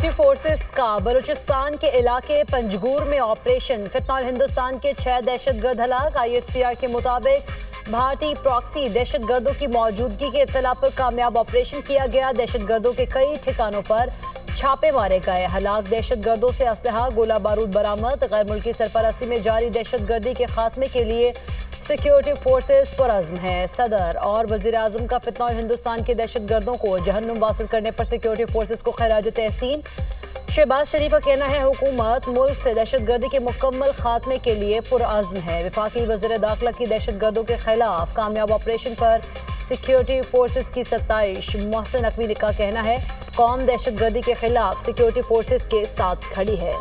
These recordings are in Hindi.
सिक्योरिटी फोर्सेस का बलूचिस्तान के इलाके पंजगूर में ऑपरेशन। फिलहाल हिंदुस्तान के 6 दहशतगर्द हलाक। ISPR के मुताबिक भारतीय प्रॉक्सी दहशतगर्दों की मौजूदगी के इत्तला पर कामयाब ऑपरेशन किया गया। दहशतगर्दों के कई ठिकानों पर छापे मारे गए। हलाक दहशतगर्दों से असलहा गोला बारूद बरामद। गैर मुल्की सरपरस्ती में जारी दहशतगर्दी के खात्मे के लिए सिक्योरिटी फोर्सेस पुरअज़्म है। सदर और वज़ीर आज़म का फिलहाल हिंदुस्तान के दहशतगर्दों को जहन्नुम वासिल करने पर सिक्योरिटी फोर्सेस को खराज तहसीन। शहबाज शरीफ का कहना है हुकूमत मुल्क से दहशतगर्दी के मुकम्मल खात्मे के लिए पुरअज़्म है। वफाकी वज़ीर दाखिला की दहशतगर्दों के खिलाफ कामयाब ऑपरेशन पर सिक्योरिटी फोर्सेस की सत्ताइश। मोहसिन नकवी का कहना है कौम दहशतगर्दी के खिलाफ सिक्योरिटी फोर्सेस के साथ खड़ी है।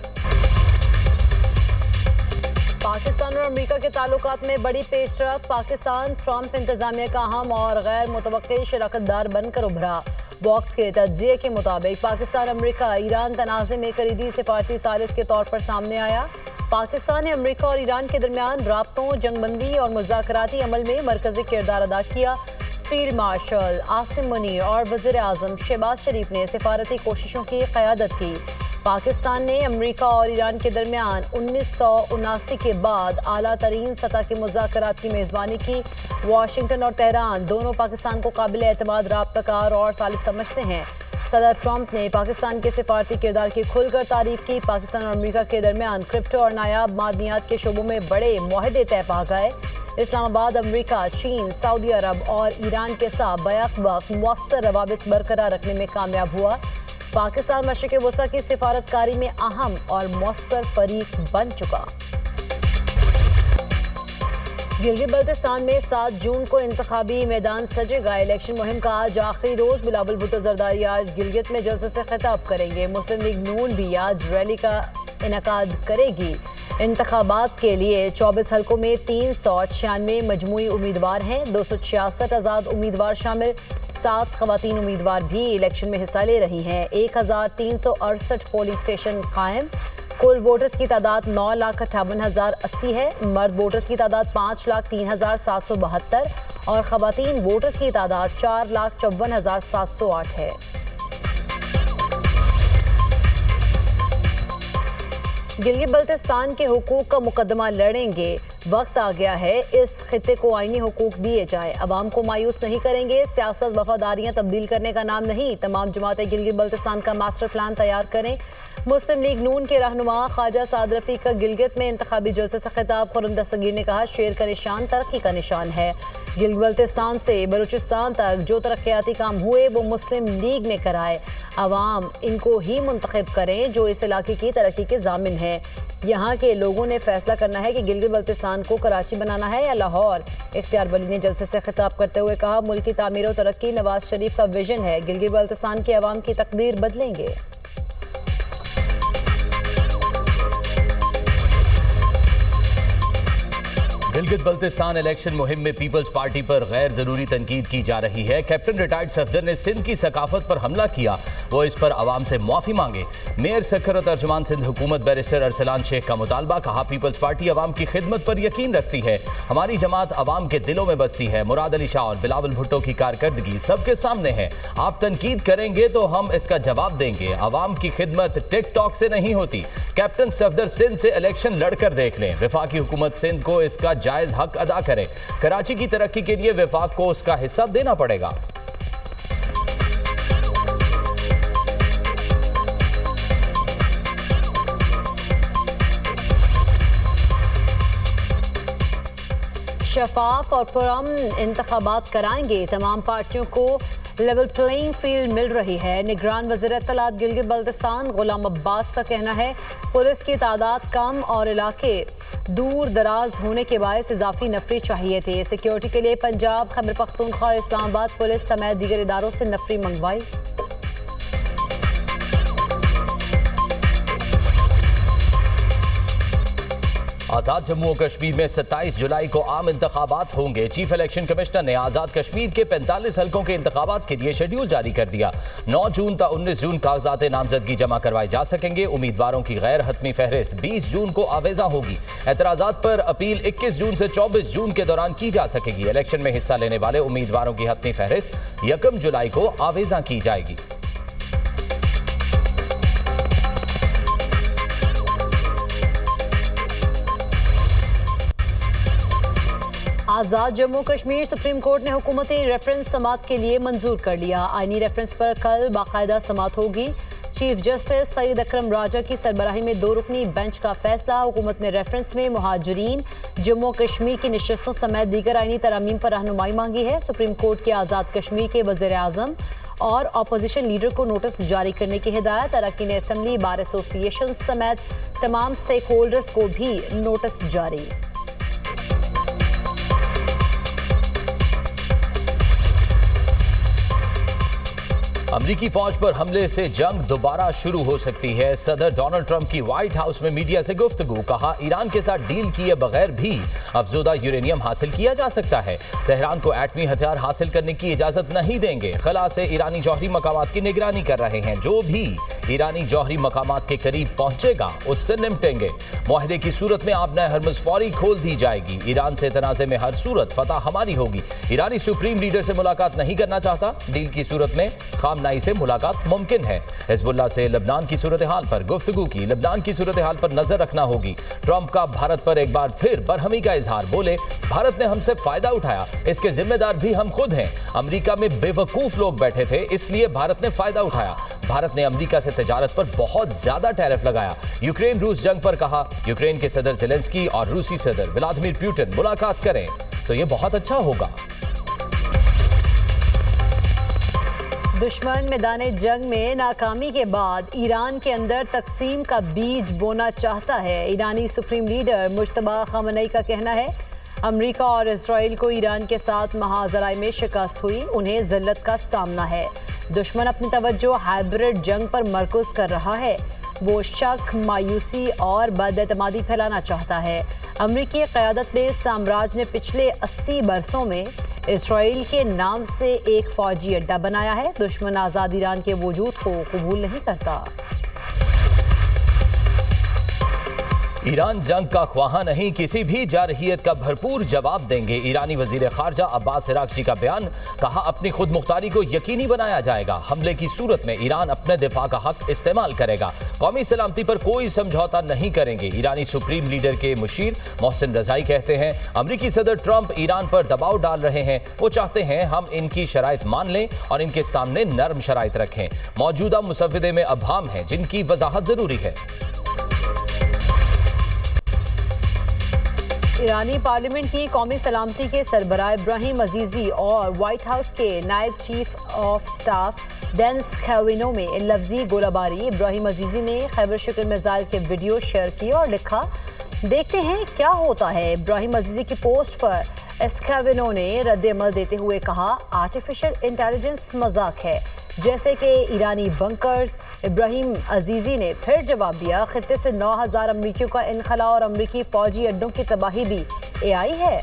पाकिस्तान और अमेरिका के ताल्लुकात में बड़ी पेशरफ्त। पाकिस्तान ट्रंप इंतजामिया का अहम और गैर मुतवक्किल शराकतदार बनकर उभरा। बॉक्स के तज्जिए के मुताबिक पाकिस्तान अमेरिका ईरान तनाज़े में कलीदी सिफारती सालिस के तौर पर सामने आया। पाकिस्तान ने अमेरिका और ईरान के दरमियान राब्तों, जंगबंदी और मुज़ाकराती अमल में मरकज़ी किरदार अदा किया। फील्ड मार्शल आसिम मुनीर और वज़ीर आज़म शहबाज शरीफ ने सिफारती कोशिशों की क़यादत की। पाकिस्तान ने अमेरिका और ईरान के दरमियान 1979 के बाद आला तरीन सतह के मुज़ाकरात की मेज़बानी की। वाशिंगटन और तेहरान दोनों पाकिस्तान को काबिल एतमाद राब्ताकार और सालिस समझते हैं। सदर ट्रंप ने पाकिस्तान के सिफारती किरदार की खुलकर तारीफ की। पाकिस्तान और अमेरिका के दरमियान क्रिप्टो और नायाब मादनियात के शोबों में बड़े मुआहदे तय पा गए। इस्लामाबाद अमेरिका, चीन, सऊदी अरब और ईरान के साथ बैक वक्त मौसर रवाबित बरकरार रखने में कामयाब हुआ। पाकिस्तान मशरिक़ वस्ता की सिफारतकारी में अहम और मौसर फरीक बन चुका। गिलगित बल्तिस्तान में 7 जून को इंतखाबी मैदान सजेगा। इलेक्शन मुहिम का आज आखिरी रोज। बिलावल भुट्टो जरदारी आज गिलगित में जलसे से खिताब करेंगे। मुस्लिम लीग नून भी आज रैली का इनेकाद करेगी। इंतखाबात के लिए 24 हलकों में 396 मजमूई उम्मीदवार हैं। 266 आज़ाद उम्मीदवार शामिल। 7 ख़वातीन उम्मीदवार भी इलेक्शन में हिस्सा ले रही हैं। 1368 पोलिंग स्टेशन कायम। कुल वोटर्स की तादाद 9,58,080 है। मर्द वोटर्स की तादाद 5,03,772 और ख़वातीन वोटर्स की तादाद 4,54,708 है। गिलगित बल्तिस्तान के हुकूक का मुकदमा लड़ेंगे। वक्त आ गया है इस खित्ते को आईनी हुकूक दिए जाए। अवाम को मायूस नहीं करेंगे। सियासत वफादारियां तब्दील करने का नाम नहीं। तमाम जमातें गिलगित बल्तिस्तान का मास्टर प्लान तैयार करें। मुस्लिम लीग नून के रहनुमा ख्वाजा साद रफ़ी का गिलगित में इंतखाबी जलसे से खिताब। खुर्रम दस्तगीर ने कहा शेर का निशान तरक्की का निशान है। गिलगित बल्तिस्तान से बलूचिस्तान तक जो तरक्याती काम हुए वो मुस्लिम लीग ने कराए। अवाम इनको ही मुंतखब करें जो इस इलाके की तरक्की के जामिन है। यहाँ के लोगों ने फैसला करना है कि गिलगित बल्तिस्तान को कराची बनाना है या लाहौर। इख्तियार वली ने जलसे से खिताब करते हुए कहा मुल्क की तामीर और तरक्की नवाज शरीफ का विजन है। गिलगित बल्तिस्तान के अवाम की तकदीर बदलेंगे। गिलगित बल्तिस्तान इलेक्शन मुहिम में पीपल्स पार्टी पर गैर जरूरी तनकीद की जा रही है। कैप्टन रिटायर्ड सफदर ने सिंध की सकाफत पर हमला किया, वो इस पर अवाम से माफी मांगे। मेयर सखर और तर्जुमान सिंध हुकूमत बैरिस्टर अरसलान शेख का मुतालबा। कहा पीपल्स पार्टी अवाम की खिदमत पर यकीन रखती है। हमारी जमात अवाम के दिलों में बसती है। मुराद अली शाह और बिलावल भुट्टो की कारकर्दगी सबके सामने है। आप तनकीद करेंगे तो हम इसका जवाब देंगे। अवाम की खिदमत टिकटॉक से नहीं होती। कैप्टन सफदर सिंध से इलेक्शन लड़कर देख लें। वफाकी हुकूमत सिंध को इसका जायज हक अदा करे। कराची की तरक्की के लिए वफाक को उसका हिस्सा देना पड़ेगा। शफाफ और पुरअमन इंतखाबात कराएंगे। तमाम पार्टियों को लेवल प्लेइंग फील्ड मिल रही है। निगरान वज़ीर इत्तलात गिलगित बल्तिस्तान गुलाम अब्बास का कहना है पुलिस की तादाद कम और इलाके दूर दराज होने के बायस इजाफी नफरी चाहिए थे। सिक्योरिटी के लिए पंजाब, खैबर पख्तूनख्वा और इस्लामाबाद पुलिस समेत दीगर इदारों से नफरी मंगवाई। आज़ाद जम्मू और कश्मीर में 27 जुलाई को आम इंतखाबात होंगे। चीफ इलेक्शन कमिश्नर ने आज़ाद कश्मीर के 45 हलकों के इंतखाबात के लिए शेड्यूल जारी कर दिया। 9 जून तक 19 जून कागजात नामजदगी जमा करवाए जा सकेंगे। उम्मीदवारों की गैर हतमी फहरिस्त 20 जून को आवेजा होगी। एतराज़ात पर अपील 21 जून से 24 जून के दौरान की जा सकेगी। इलेक्शन में हिस्सा लेने वाले उम्मीदवारों की हतमी फहरिस्त 1 जुलाई को आवेजा की जाएगी। आज़ाद जम्मू कश्मीर सुप्रीम कोर्ट ने हुकूमती रेफरेंस समात के लिए मंजूर कर लिया। आईनी रेफरेंस पर कल बाकायदा समात होगी। चीफ जस्टिस सईद अकरम राजा की सरबराही में 2 रुकनी बेंच का फैसला। हुकूमत ने रेफरेंस में मुहाजिरीन, जम्मू कश्मीर की नशस्तों समेत दीगर आईनी तरमीम पर रहनुमाई मांगी है। सुप्रीम कोर्ट के आज़ाद कश्मीर के वज़ीर आज़म और अपोजिशन लीडर को नोटिस जारी करने की हिदायत। अरकान असम्बली, बार एसोसिएशन समेत तमाम स्टेक होल्डर्स को भी नोटिस जारी। अमरीकी फौज पर हमले से जंग दोबारा शुरू हो सकती है। सदर डोनाल्ड ट्रंप की व्हाइट हाउस में मीडिया से गुफ्तगू। कहा, ईरान के साथ डील किए बगैर भी अफजोदा यूरेनियम हासिल किया जा सकता है। तेहरान को एटमी हथियार हासिल करने की इजाजत नहीं देंगे। खला से ईरानी जौहरी मकामात की निगरानी कर रहे हैं। जो भी ईरानी जौहरी मकामात के करीब पहुंचेगा उससे निपटेंगे। मुआहदे की सूरत में आबना हरमुज फौरी खोल दी जाएगी। ईरान से तनाज़े में हर सूरत फतह हमारी होगी। ईरानी सुप्रीम लीडर से मुलाकात नहीं करना चाहता। डील की सूरत में खामनाई से मुलाकात मुमकिन है। हिजबुल्लाह से लबनान की सूरत हाल पर गुफ्तगू की। लबनान की सूरत हाल पर नजर रखना होगी। ट्रंप का भारत पर एक बार फिर बरहमी का इजहार। बोले, भारत ने हमसे फायदा उठाया, इसके जिम्मेदार भी हम खुद हैं। अमेरिका में बेवकूफ लोग बैठे थे, इसलिए भारत ने फायदा उठाया। भारत ने अमेरिका से तिजारत पर बहुत ज्यादा टैरिफ लगाया। यूक्रेन रूस जंग पर कहा, यूक्रेन के सदर ज़ेलेंस्की और रूसी सदर व्लादिमीर पुतिन मुलाकात करें तो ये बहुत अच्छा होगा। दुश्मन मैदान जंग में नाकामी के बाद ईरान के अंदर तकसीम का बीज बोना चाहता है। ईरानी सुप्रीम लीडर मुश्तबा खामनेई का कहना है, अमेरिका और इसराइल को ईरान के साथ महाजराई में शिकस्त हुई, उन्हें जिल्लत का सामना है। दुश्मन अपनी तवज्जो हाइब्रिड जंग पर मरकूज कर रहा है। वो शक, मायूसी और बदएतमादी फैलाना चाहता है। अमेरिकी क़यादत में साम्राज्य ने पिछले 80 बरसों में इसराइल के नाम से एक फौजी अड्डा बनाया है। दुश्मन आज़ाद ईरान के वजूद को कबूल नहीं करता। ईरान जंग का ख्वाहा नहीं, किसी भी जारहियत का भरपूर जवाब देंगे। ईरानी वजीर खारजा अब्बास इराक्ची का बयान। कहा, अपनी खुद मुख्तारी को यकीनी बनाया जाएगा। हमले की सूरत में ईरान अपने दिफा का हक इस्तेमाल करेगा। कौमी सलामती पर कोई समझौता नहीं करेंगे। ईरानी सुप्रीम लीडर के मुशीर मोहसिन रजाई कहते हैं, अमरीकी सदर ट्रंप ईरान पर दबाव डाल रहे हैं। वो चाहते हैं हम इनकी शराइत मान लें और इनके सामने नरम शराइत रखें। मौजूदा मुसव्वदे में अबहाम हैं जिनकी वजाहत जरूरी है। ईरानी पार्लियामेंट की कौमी सलामती के सरबराह इब्राहिम अजीजी और व्हाइट हाउस के नायब चीफ ऑफ स्टाफ डेनिस खैविनो में लफ्जी गोलाबारी। इब्राहिम अजीजी ने खैबर शिकल मिसाइल के वीडियो शेयर किए और लिखा, देखते हैं क्या होता है। इब्राहिम अजीजी की पोस्ट पर एस्कैविनो ने रद्द-ए-अमल देते हुए कहा, आर्टिफिशियल इंटेलिजेंस मजाक है, जैसे कि ईरानी बंकर्स। इब्राहिम अजीजी ने फिर जवाब दिया, खित्ते से 9000 अमरीकियों का इनखला और अमरीकी फौजी अड्डों की तबाही भी AI है।